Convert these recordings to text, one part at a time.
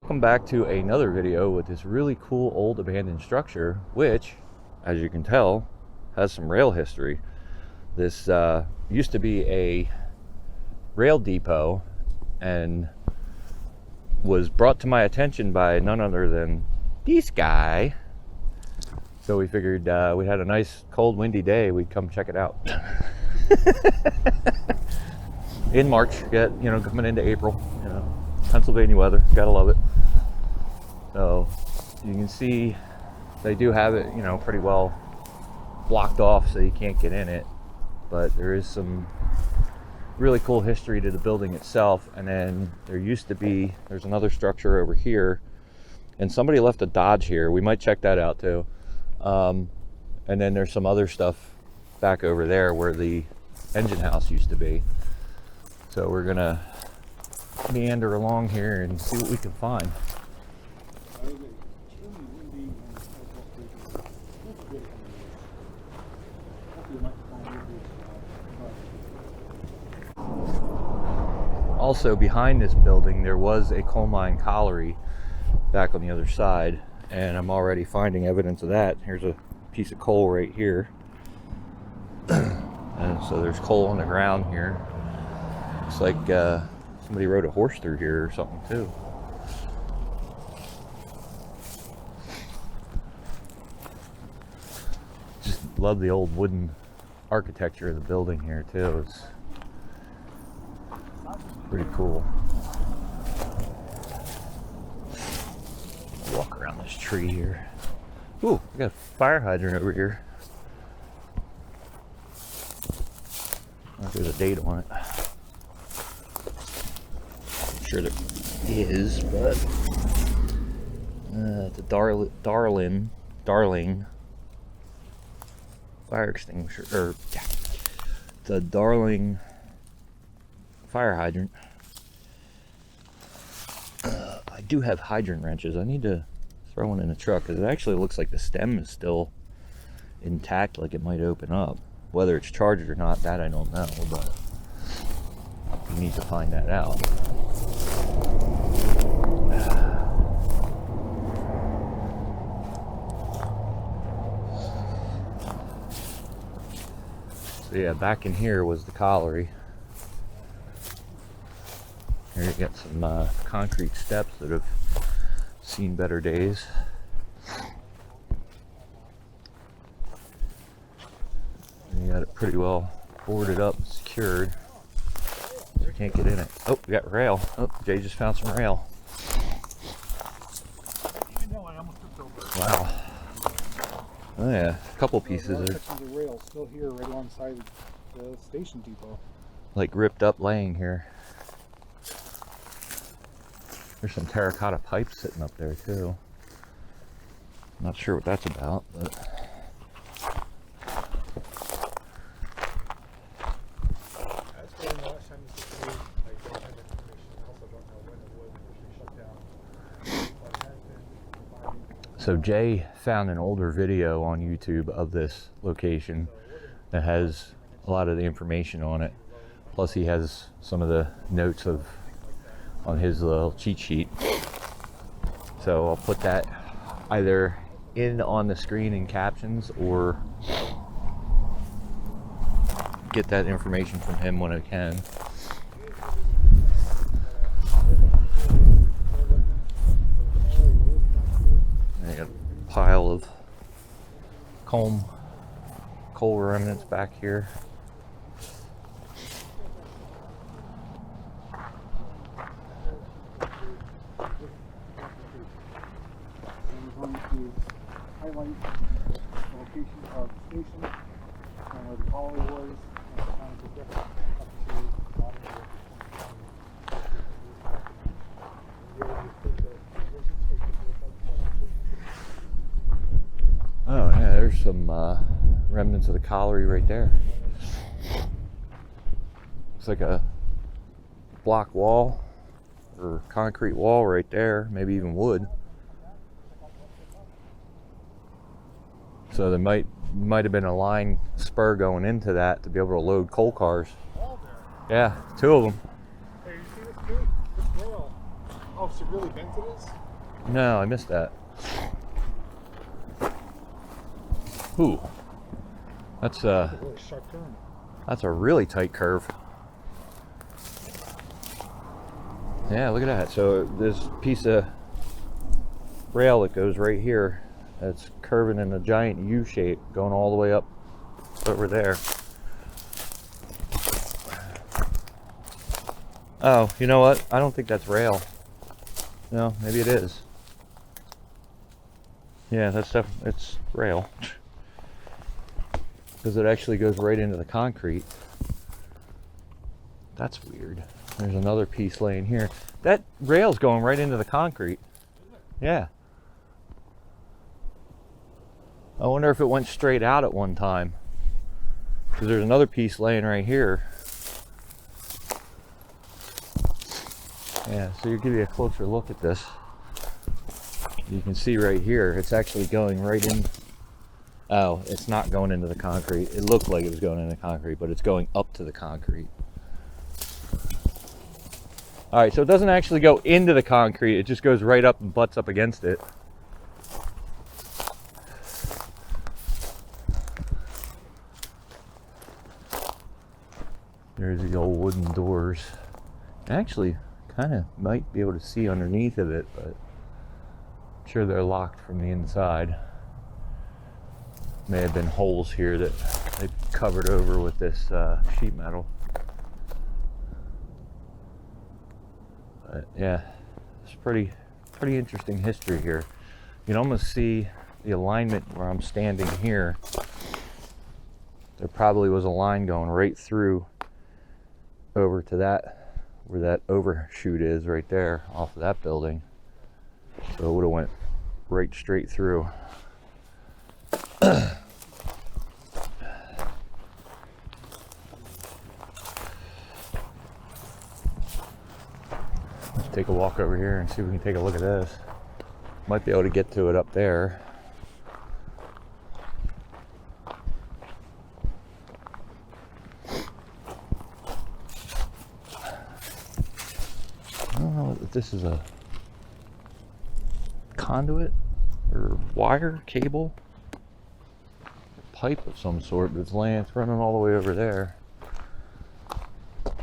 Welcome back to another video with this really cool old abandoned structure, which, as you can tell, has some rail history. This used to be a rail depot and was brought to my attention by none other than this guy. So we figured we had a nice cold windy day, we'd come check it out. In March, coming into April, Pennsylvania weather, gotta love it. So you can see they do have it, pretty well blocked off so you can't get in it. But there is some really cool history to the building itself. And then there's another structure over here, and somebody left a Dodge here. We might check that out too. And then there's some other stuff back over there where the engine house used to be. So we're gonna meander along here and see what we can find. Also behind this building there was a coal mine colliery back on the other side, and I'm already finding evidence of that. Here's a piece of coal right here. And so there's coal on the ground here. Looks like somebody rode a horse through here or something too. Just love the old wooden architecture of the building here too. It's pretty cool. Walk around this tree here. Ooh, we got a fire hydrant over here. I don't know if there's a date on it. I'm sure there is, but the Darling fire extinguisher, or the Darling fire hydrant. I do have hydrant wrenches. I need to throw one in the truck because it actually looks like the stem is still intact, like it might open up. Whether it's charged or not, that I don't know, but we need to find that out. So yeah, back in here was the colliery. Here you got some concrete steps that have seen better days. You got it pretty well boarded up, secured. You can't get in it. Oh, we got rail. Oh, Jay just found some rail. Wow. Oh yeah, a couple pieces of rail still here, right alongside the station depot. Like ripped up, laying here. There's some terracotta pipes sitting up there too. Not sure what that's about, but. So Jay found an older video on YouTube of this location that has a lot of the information on it. Plus he has some of the notes on his little cheat sheet. So I'll put that either in on the screen in captions or get that information from him when I can. I got a pile of coal remnants back here. I'm going to highlight the location of the station and where the Colliery was, and kind of progress up to modern day. Oh yeah, there's some remnants of the colliery right there. It's like a block wall or concrete wall right there, maybe even wood. So there might have been a line spur going into that to be able to load coal cars. Yeah, two of them. Hey, you see this too? This rail Oh, severely vented is? No, I missed that. Ooh. That's That's a really sharp turn. that's a really tight curve. Yeah, look at that. So this piece of rail that goes right here, that's curving in a giant U shape, going all the way up over there. Oh, you know what? I don't think that's rail. No, maybe it is. Yeah, that's definitely, it's rail. Because it actually goes right into the concrete. That's weird. There's another piece laying here. That rail's going right into the concrete. Yeah. I wonder if it went straight out at one time. Because there's another piece laying right here. Yeah, so you give you a closer look at this. You can see right here, it's actually going right in. Oh, it's not going into the concrete. It looked like it was going into the concrete, but it's going up to the concrete. All right, so it doesn't actually go into the concrete. It just goes right up and butts up against it. There's the old wooden doors. Actually, kind of might be able to see underneath of it, but I'm sure they're locked from the inside. May have been holes here that they covered over with this sheet metal. But yeah, it's pretty interesting history here. You can almost see the alignment where I'm standing here. There probably was a line going right through over to that, where that overshoot is right there off of that building. So it would have went right straight through. Let's take a walk over here and see if we can take a look at this. Might be able to get to it up there. I don't know if this is a conduit or wire, cable, pipe of some sort that's laying, it's running all the way over there.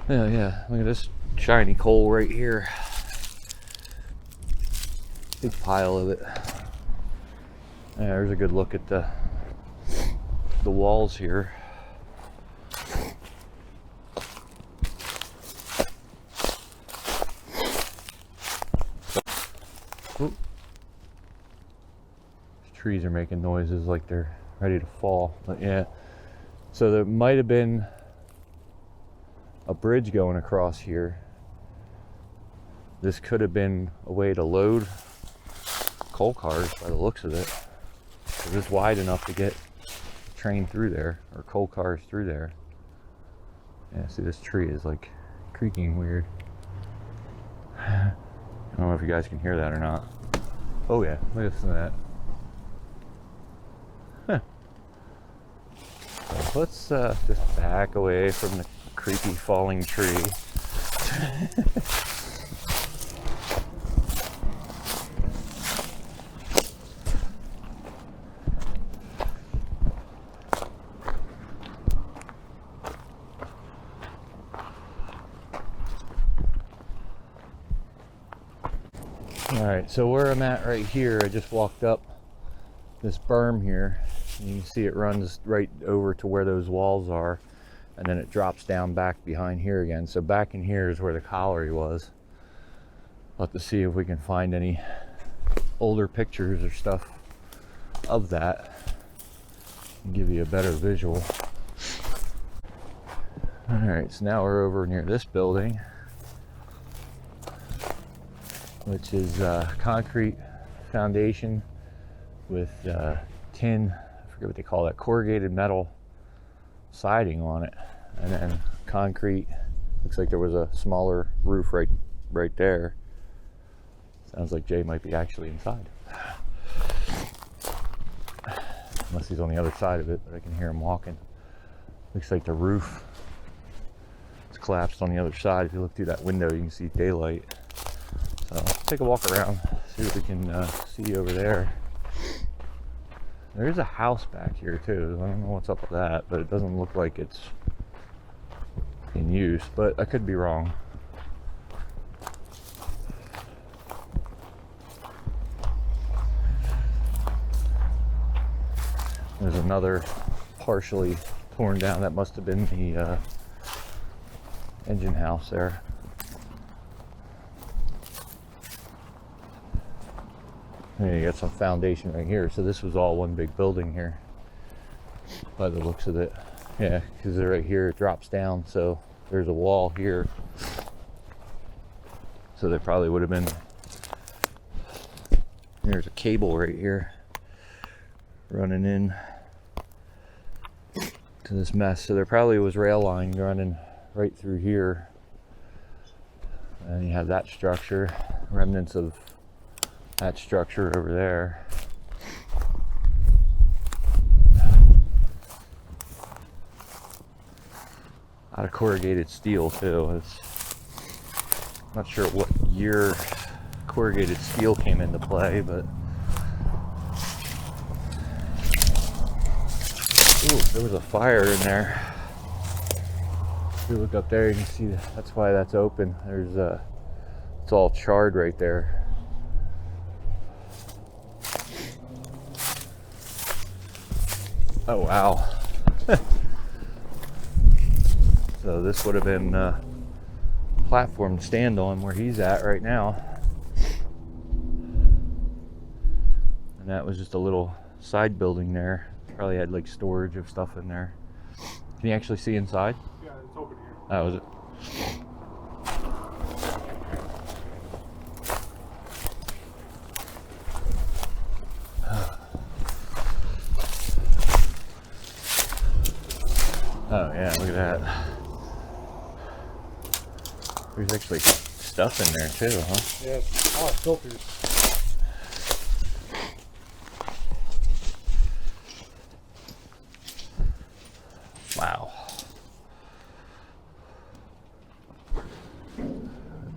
Yeah, look at this shiny coal right here. Big pile of it. Yeah, there's a good look at the walls here. Oop. Trees are making noises like they're ready to fall. But yeah, so there might have been a bridge going across here. This could have been a way to load coal cars by the looks of it. It's wide enough to get a train through there, or coal cars through there. Yeah, see, this tree is like creaking weird. I don't know if you guys can hear that or not. Oh yeah, listen to that. Huh. So let's just back away from the creepy falling tree. Alright, so where I'm at right here, I just walked up this berm here, and you can see it runs right over to where those walls are, and then it drops down back behind here again. So back in here is where the colliery was. I'll have to see if we can find any older pictures or stuff of that and give you a better visual. Alright, so now we're over near this building, which is concrete foundation with tin, I forget what they call that, corrugated metal siding on it, and then concrete. Looks like there was a smaller roof right there. Sounds like Jay might be actually inside, unless he's on the other side of it, but I can hear him walking. Looks like the roof is collapsed on the other side. If you look through that window, you can see daylight. So let's take a walk around, see what we can see over there. There's a house back here too. I don't know what's up with that, but it doesn't look like it's in use, but I could be wrong. There's another partially torn down. That must have been the engine house there. And you got some foundation right here. So this was all one big building here by the looks of it. Yeah, because right here it drops down. So there's a wall here. So there probably would have been, there's a cable right here running in to this mess. So there probably was rail line running right through here. And you have that structure, remnants of that structure over there. Out of corrugated steel too. Not sure what year corrugated steel came into play, but ooh, there was a fire in there. If you look up there, you can see that's why that's open. There's it's all charred right there. Oh wow. So this would have been a platform to stand on where he's at right now. And that was just a little side building there. Probably had like storage of stuff in there. Can you actually see inside? Yeah, it's open here. That was it. Oh yeah, look at that. There's actually stuff in there too, huh? Yeah, it's a lot of filters. Wow.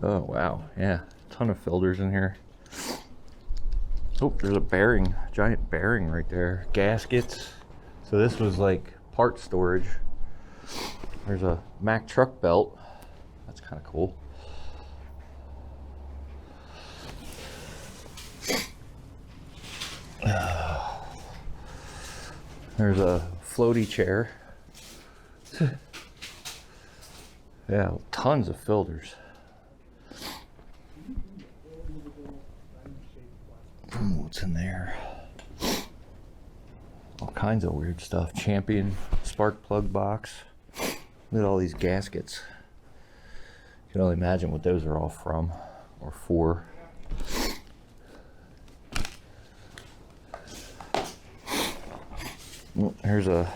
Oh wow, yeah, ton of filters in here. Oh, there's a bearing, giant bearing right there. Gaskets. So this was like part storage. There's a Mack truck belt. That's kind of cool. There's a floaty chair. Yeah, tons of filters. What's in there? All kinds of weird stuff. Champion spark plug box. Look at all these gaskets. You can only imagine what those are all from or for. Here's a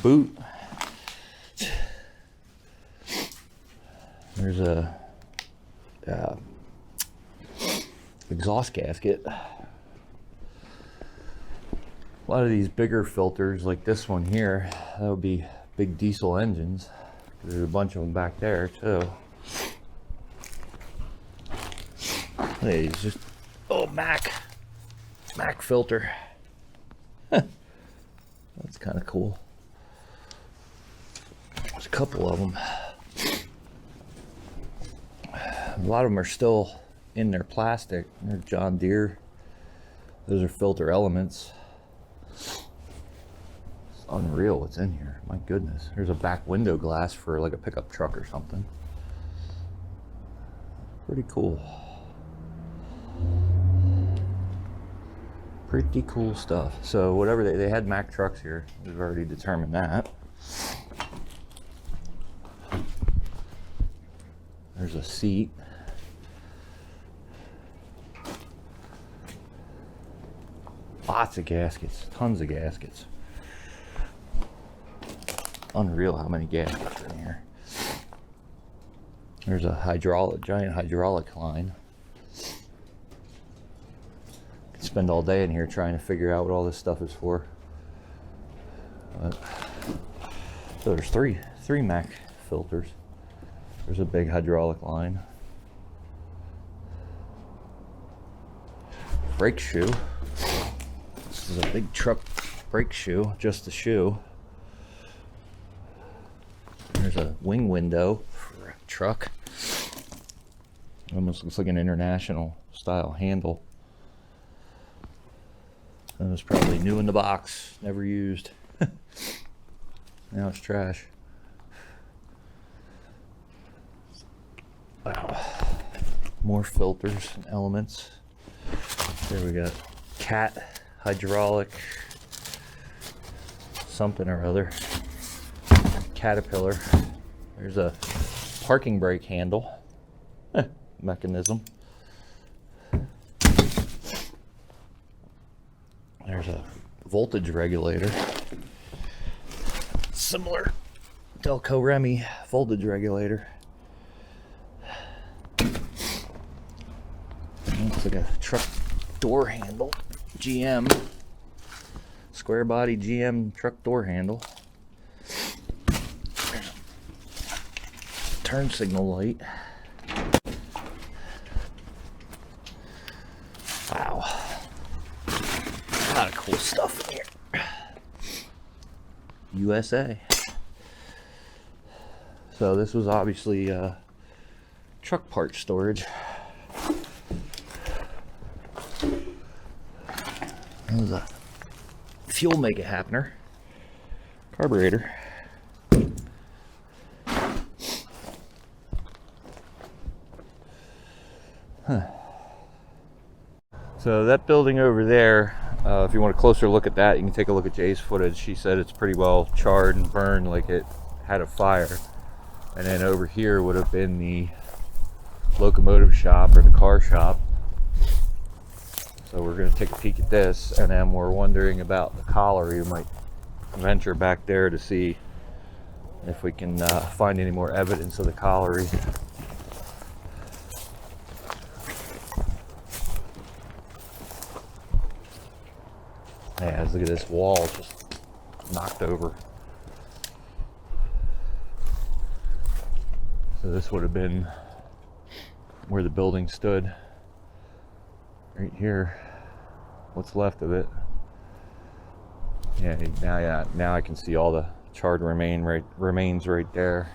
boot. There's a exhaust gasket. A lot of these bigger filters like this one here, that would be big diesel engines. There's a bunch of them back there too. Hey, it's just, oh, Mack filter. That's kind of cool. There's a couple of them. A lot of them are still in their plastic. There's John Deere. Those are filter elements. It's unreal what's in here. My goodness. There's a back window glass for like a pickup truck or something. Pretty cool. Pretty cool stuff. So whatever they had Mack trucks here. We've already determined that. There's a seat. Lots of gaskets, tons of gaskets. Unreal how many gaskets are in here. There's a giant hydraulic line. Could spend all day in here trying to figure out what all this stuff is for. So there's three Mack filters. There's a big hydraulic line. brake shoe. This is a big truck brake shoe, just the shoe. There's a wing window for a truck. Almost looks like an international style handle. That was probably new in the box, never used. Now it's trash. Wow. More filters and elements. There we got cat hydraulic something or other. Caterpillar. There's a parking brake handle mechanism. There's a voltage regulator. Similar Delco Remy voltage regulator. Looks like a truck door handle. GM. Square body GM truck door handle. Turn signal light. Wow. A lot of cool stuff in here. USA. So this was obviously truck part storage. That was a fuel make it happener. Carburetor. So that building over there, if you want a closer look at that, you can take a look at Jay's footage. She said it's pretty well charred and burned, like it had a fire. And then over here would have been the locomotive shop or the car shop. So we're going to take a peek at this, and then we're wondering about the colliery. We might venture back there to see if we can find any more evidence of the colliery. Yeah, look at this wall just knocked over. So this would have been where the building stood. Right here, what's left of it. Yeah, now I can see all the charred remains right there.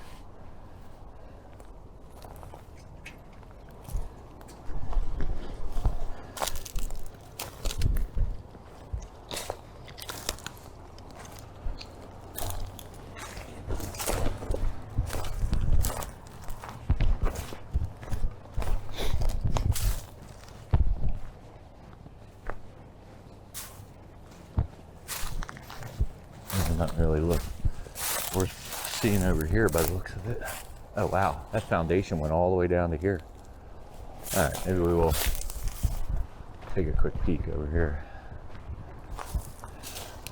Not really worth seeing over here by the looks of it. Oh wow, that foundation went all the way down to here. Alright, maybe we will take a quick peek over here.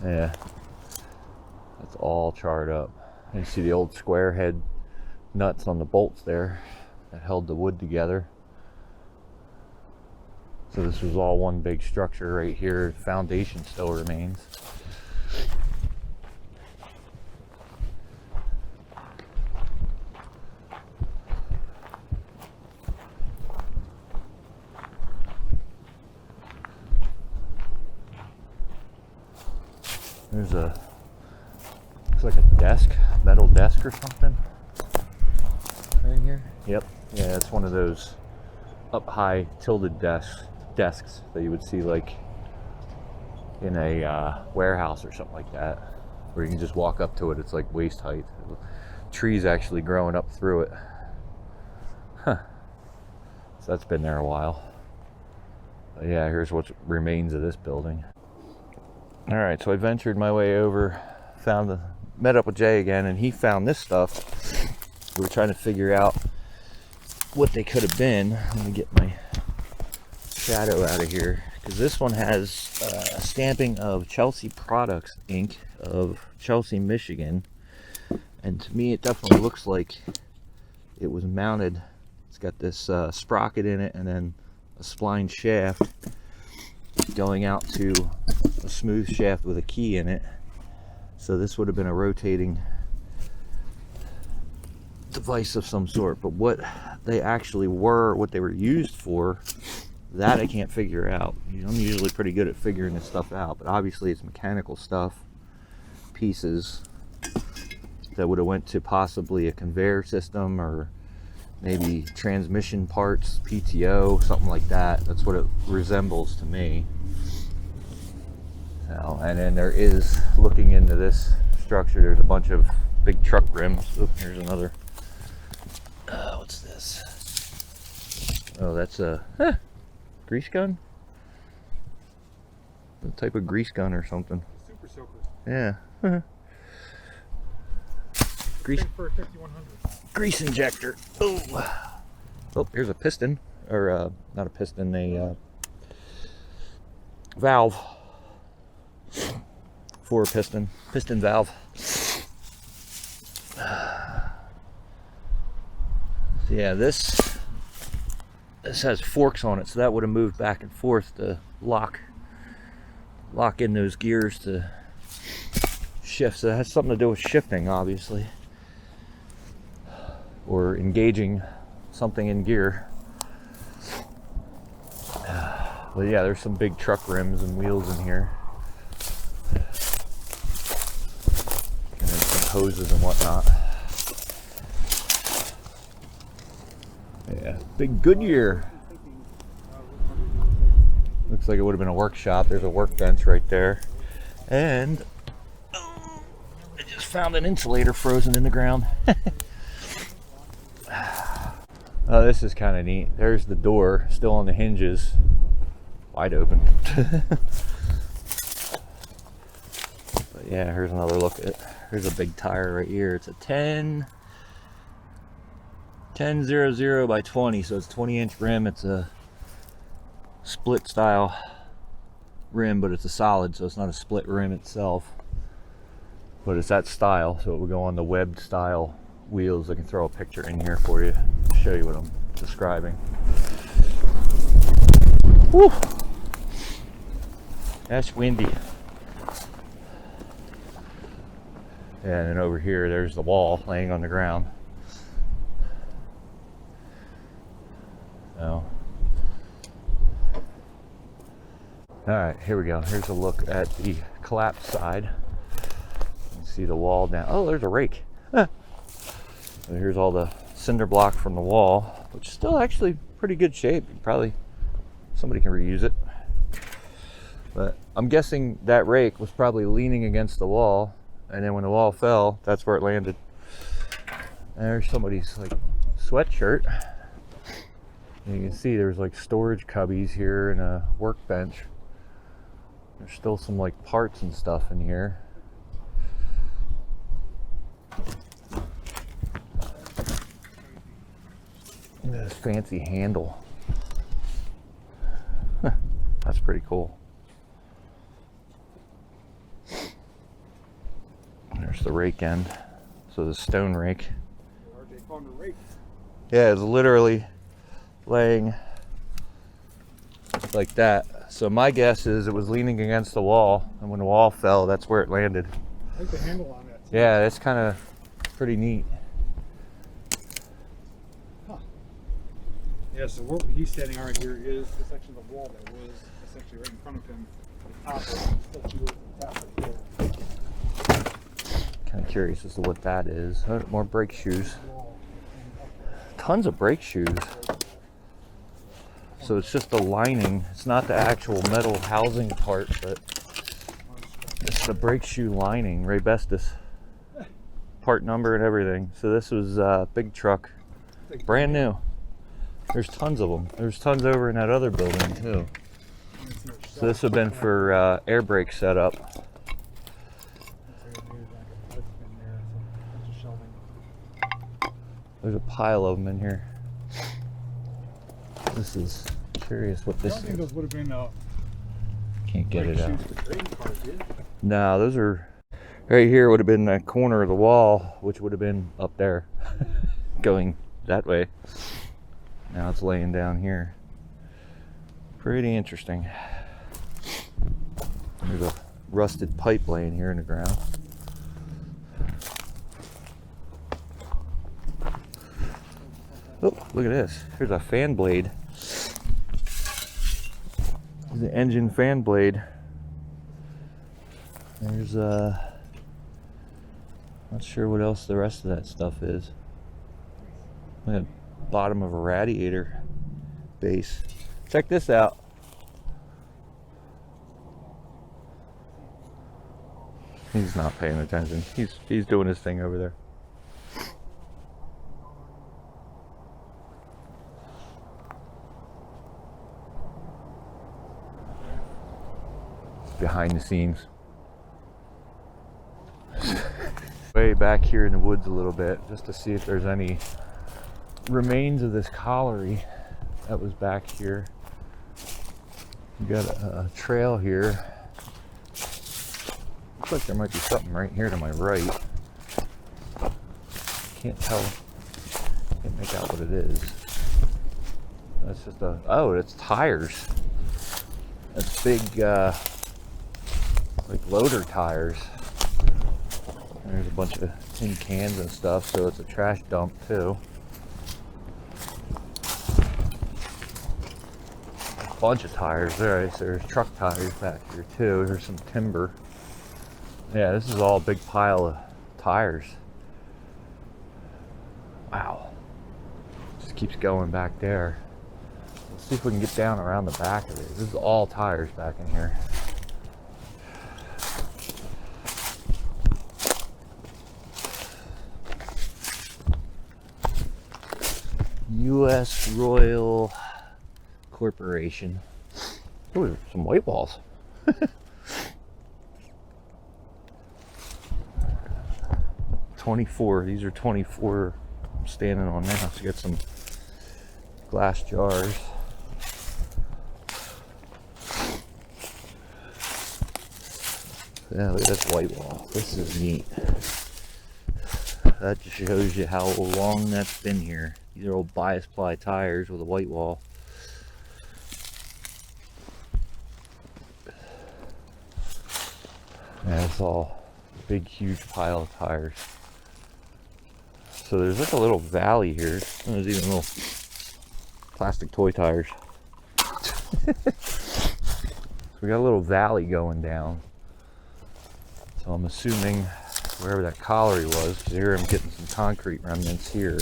Yeah, that's all charred up. You see the old square head nuts on the bolts there that held the wood together. So this was all one big structure right here. Foundation still remains. There's looks like a desk, metal desk or something right here. Yep, yeah, it's one of those up high tilted desks that you would see like in a warehouse or something like that, where you can just walk up to it. It's like waist height. Trees actually growing up through it. Huh. So that's been there a while. But yeah, here's what remains of this building. All right, so I ventured my way over, met up with Jay again, and he found this stuff. We were trying to figure out what they could have been. Let me get my shadow out of here, because this one has a stamping of Chelsea Products Inc. of Chelsea, Michigan. And to me, it definitely looks like it was mounted. It's got this sprocket in it, and then a spline shaft going out to a smooth shaft with a key in it. So this would have been a rotating device of some sort. But what they actually were, what they were used for, That I can't figure out. I'm usually pretty good at figuring this stuff out, but obviously it's mechanical stuff, pieces that would have went to possibly a conveyor system or maybe transmission parts, PTO, something like that. That's what it resembles to me. So, and then there is, looking into this structure, there's a bunch of big truck rims. Oh, here's another. What's this? Oh, that's a grease gun? A type of grease gun or something. Super soaker. Yeah. Grease. For 5100. Grease injector. Oh, here's a piston, or not a piston, a valve for a piston valve. So yeah, this has forks on it, so that would have moved back and forth to lock in those gears to shift. So it has something to do with shifting, obviously, or engaging something in gear. But yeah, there's some big truck rims and wheels in here, and then some hoses and whatnot. Yeah, big Goodyear. Looks like it would have been a workshop. There's a workbench right there, and I just found an insulator frozen in the ground. Oh, this is kind of neat. There's the door, still on the hinges, wide open. But yeah, here's another look at it. Here's a big tire right here. It's a 10-00 by 20, so it's 20-inch rim. It's a split style rim, but it's a solid, so it's not a split rim itself. But it's that style, so it would go on the webbed style wheels. I can throw a picture in here for you to show you what I'm describing. Whew. That's windy. And then over here, there's the wall laying on the ground. So, all right, here we go. Here's a look at the collapsed side. You can see the wall down. Oh, there's a rake. So here's all the cinder block from the wall, which is still actually pretty good shape. Probably somebody can reuse it. But I'm guessing that rake was probably leaning against the wall, and then when the wall fell, that's where it landed. And there's somebody's like sweatshirt. And you can see there's like storage cubbies here and a workbench. There's still some like parts and stuff in here. This fancy handle. That's pretty cool. There's the rake end. So the stone rake. Yeah, it's literally laying like that. So my guess is it was leaning against the wall, and when the wall fell, that's where it landed. I like the handle on that. Yeah, that's kind of pretty neat. Yeah, so what he's standing on right here is the section of the wall that was essentially right in front of him. Kind of curious as to what that is. Oh, more brake shoes. Tons of brake shoes. So it's just the lining. It's not the actual metal housing part, but it's the brake shoe lining. Raybestos. Part number and everything. So this was big truck. Brand new. There's tons of them. There's tons over in that other building too. So this would have been for air brake setup. There's a pile of them in here. This is curious what this is. I don't think those would have been can't get it out. No, those are right here. Would have been the corner of the wall, which would have been up there, going that way. Now it's laying down here. Pretty interesting. There's a rusted pipe laying here in the ground. Oh, look at this. Here's a fan blade. is the engine fan blade. There's not sure what else the rest of that stuff is. Look at the bottom of a radiator base. Check this out. He's not paying attention. He's doing his thing over there. Behind the scenes. Way back here in the woods a little bit, just to see if there's any remains of this colliery that was back here. You got a trail here. Looks like there might be something right here to my right. Can't tell. Can't make out what it is. That's just a, oh, it's tires. That's big, like loader tires. And there's a bunch of tin cans and stuff, so it's a trash dump too. A bunch of tires there. There's truck tires back here too. There's some timber. Yeah, this is all a big pile of tires. Wow. Just keeps going back there. Let's see if we can get down around the back of it. This is all tires back in here. U.S. Royal Corporation. Ooh, some white walls. 24. These are 24 I'm standing on now. So you got some glass jars. Yeah, look at this white wall. This is neat. That just shows you how long that's been here. These are old bias ply tires with a white wall. Yeah, it's all a big, huge pile of tires. So there's like a little valley here. There's even little plastic toy tires. So we got a little valley going down. So I'm assuming wherever that colliery was, because here I'm getting some concrete remnants here.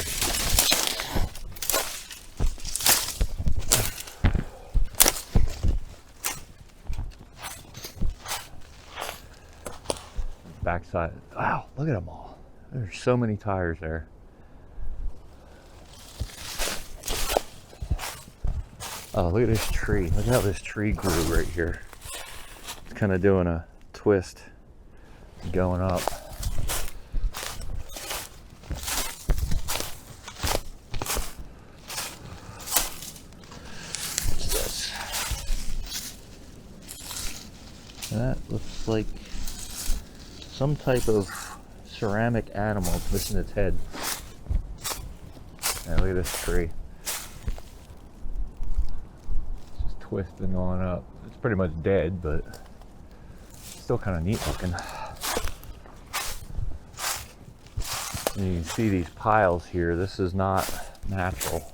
Backside. Wow, look at them all. There's so many tires there. Oh, look at this tree. Look how this tree grew right here. It's kind of doing a twist, going up. What's this? That looks like some type of ceramic animal. It's missing its head. Yeah, look at this tree. It's just twisting on up. It's pretty much dead, but still kind of neat looking. And you can see these piles here. This is not natural.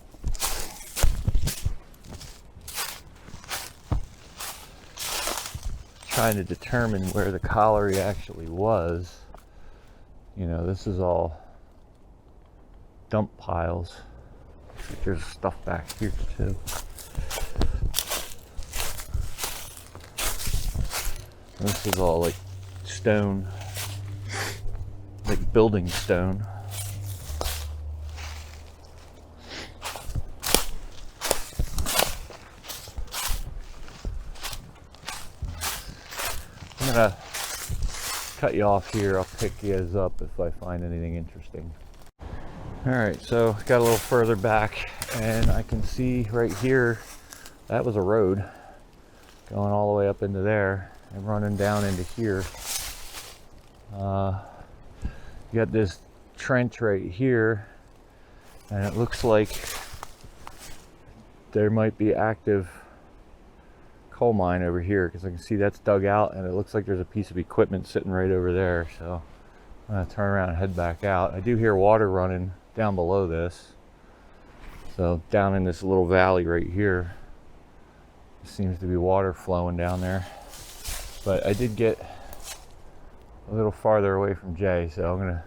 Trying to determine where the colliery actually was. You know, this is all dump piles. There's stuff back here too. This is all like stone, like building stone. I'm gonna cut you off here. I'll pick you guys up if I find anything interesting. Alright, so got a little further back and I can see right here, that was a road going all the way up into there and running down into here. You got this trench right here and it looks like there might be active coal mine over here because I can see that's dug out and it looks like there's a piece of equipment sitting right over there. So I'm gonna turn around and head back out. I do hear water running down below this. So down in this little valley right here. Seems to be water flowing down there. But I did get a little farther away from Jay, so I'm gonna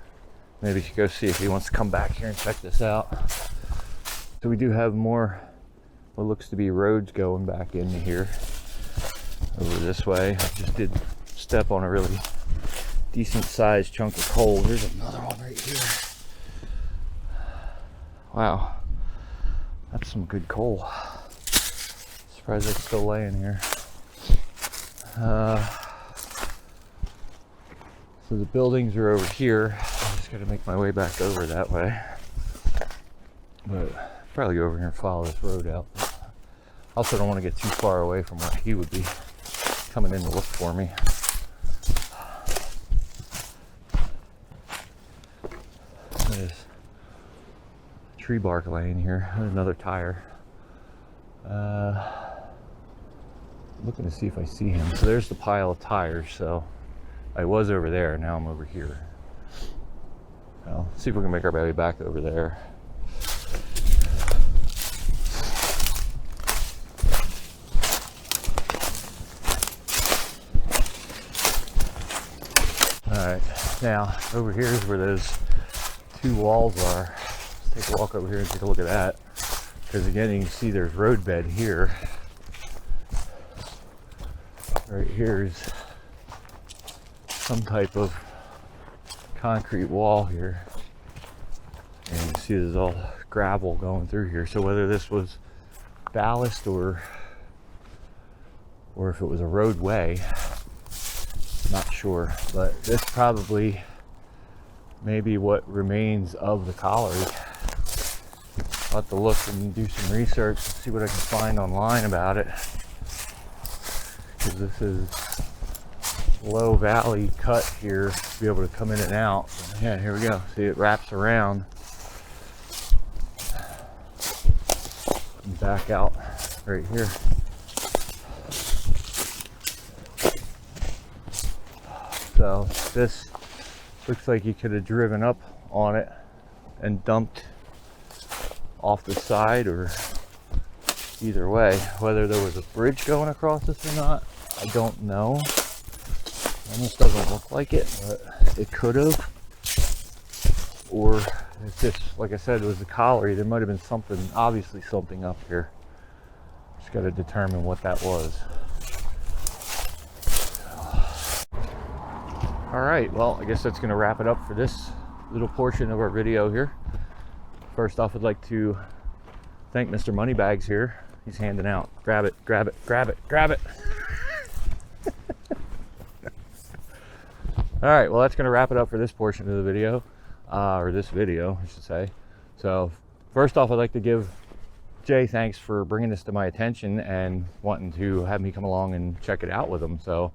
maybe go see if he wants to come back here and check this out. So we do have more what looks to be roads going back into here over this way. I just did step on a really decent sized chunk of coal. There's another one right here. Wow, that's some good coal. Surprised it's still laying here. So the buildings are over here. I just gotta make my way back over that way. But probably go over here and follow this road out. Also don't want to get too far away from where he would be coming in to look for me. There's tree bark laying here. There's another tire. Looking to see if I see him. So there's the pile of tires. So I was over there, now I'm over here. Well, see if we can make our way back over there. Alright, now over here is where those two walls are. Let's take a walk over here and take a look at that. Because again, you can see there's roadbed here. Right here is some type of concrete wall here. And you can see there's all gravel going through here. So whether this was ballast or if it was a roadway, not sure. But this probably maybe what remains of the colliery. I'll have to look and do some research and see what I can find online about it. Because this is low valley cut here to be able to come in and out. Yeah, here we go. See, it wraps around and back out right here. So this looks like you could have driven up on it and dumped off the side, or either way. Whether there was a bridge going across this or not, I don't know. Almost doesn't look like it, but it could have. Or if this, like I said, was the colliery, there might have been something, obviously something up here. Just got to determine what that was. All right, well, I guess that's going to wrap it up for this little portion of our video here. First off, I'd like to thank Mr. Moneybags here. He's handing out. Grab it, grab it, grab it, grab it. All right, well, that's going to wrap it up for this portion of the video, or this video, I should say. So first off, I'd like to give Jay thanks for bringing this to my attention and wanting to have me come along and check it out with him. So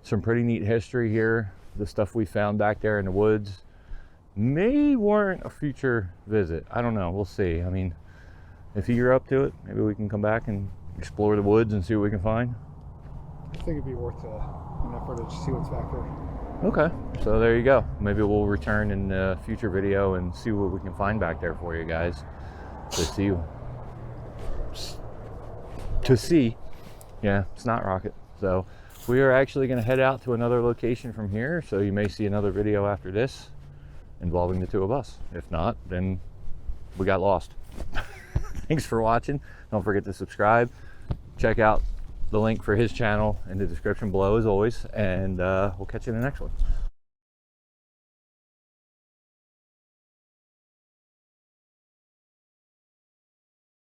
some pretty neat history here. The stuff we found back there in the woods may warrant a future visit. I don't know, we'll see. I mean, if you're up to it, maybe we can come back and explore the woods and see what we can find. I think it'd be worth an effort to see what's back there. Okay, so there you go. Maybe we'll return in a future video and see what we can find back there for you guys to see. Yeah, it's not rocket. So we are actually going to head out to another location from here, so you may see another video after this involving the two of us. If not, then we got lost. Thanks for watching. Don't forget to subscribe. Check out the link for his channel in the description below as always, and we'll catch you in the next one.